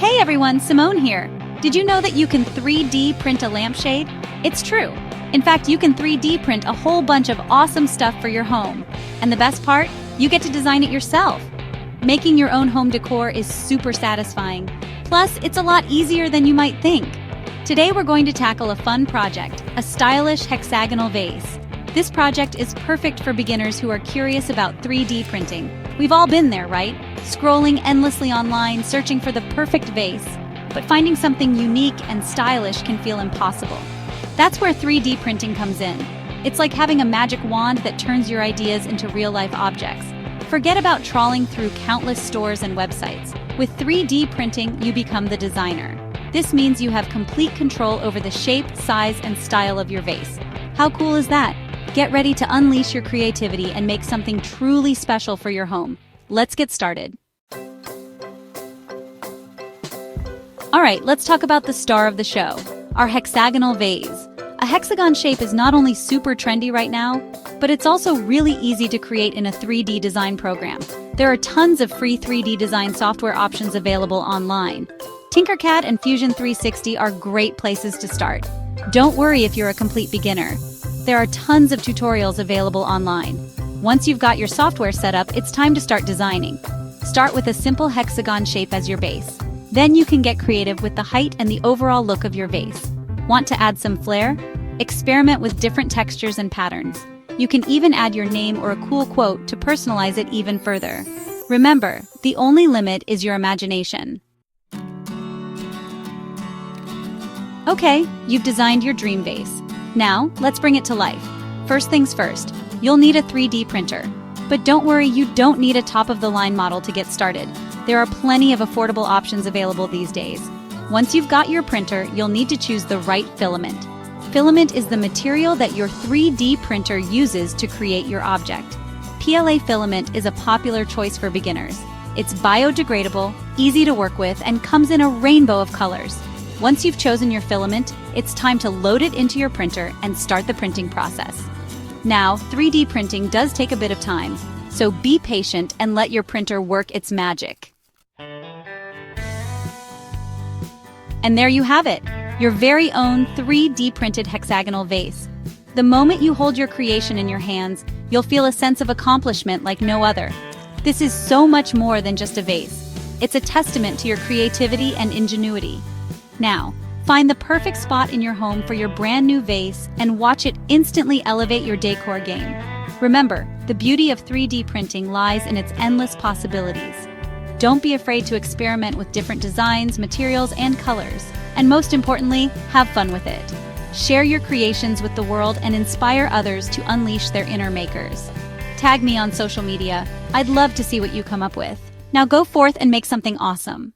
Hey everyone, Simone here. Did you know that you can 3D print a lampshade? It's true. In fact, you can 3D print a whole bunch of awesome stuff for your home. And the best part? You get to design it yourself. Making your own home decor is super satisfying. Plus, it's a lot easier than you might think. Today we're going to tackle a fun project, a stylish hexagonal vase. This project is perfect for beginners who are curious about 3D printing. We've all been there, right? Scrolling endlessly online, searching for the perfect vase. But finding something unique and stylish can feel impossible. That's where 3D printing comes in. It's like having a magic wand that turns your ideas into real-life objects. Forget about trawling through countless stores and websites. With 3D printing, you become the designer. This means you have complete control over the shape, size, and style of your vase. How cool is that? Get ready to unleash your creativity and make something truly special for your home. Let's get started. All right, let's talk about the star of the show, our hexagonal vase. A hexagon shape is not only super trendy right now, but it's also really easy to create in a 3D design program. There are tons of free 3D design software options available online. Tinkercad and Fusion 360 are great places to start. Don't worry if you're a complete beginner. There are tons of tutorials available online. Once you've got your software set up, it's time to start designing. Start with a simple hexagon shape as your base. Then you can get creative with the height and the overall look of your vase. Want to add some flair? Experiment with different textures and patterns. You can even add your name or a cool quote to personalize it even further. Remember, the only limit is your imagination. Okay, you've designed your dream vase. Now, let's bring it to life. First things first, you'll need a 3D printer. But don't worry, you don't need a top-of-the-line model to get started. There are plenty of affordable options available these days. Once you've got your printer, you'll need to choose the right filament. Filament is the material that your 3D printer uses to create your object. PLA filament is a popular choice for beginners. It's biodegradable, easy to work with, and comes in a rainbow of colors. Once you've chosen your filament, it's time to load it into your printer and start the printing process. Now, 3D printing does take a bit of time, so be patient and let your printer work its magic. And there you have it, your very own 3D printed hexagonal vase. The moment you hold your creation in your hands, you'll feel a sense of accomplishment like no other. This is so much more than just a vase. It's a testament to your creativity and ingenuity. Now, find the perfect spot in your home for your brand new vase and watch it instantly elevate your decor game. Remember, the beauty of 3D printing lies in its endless possibilities. Don't be afraid to experiment with different designs, materials, and colors. And most importantly, have fun with it. Share your creations with the world and inspire others to unleash their inner makers. Tag me on social media. I'd love to see what you come up with. Now go forth and make something awesome.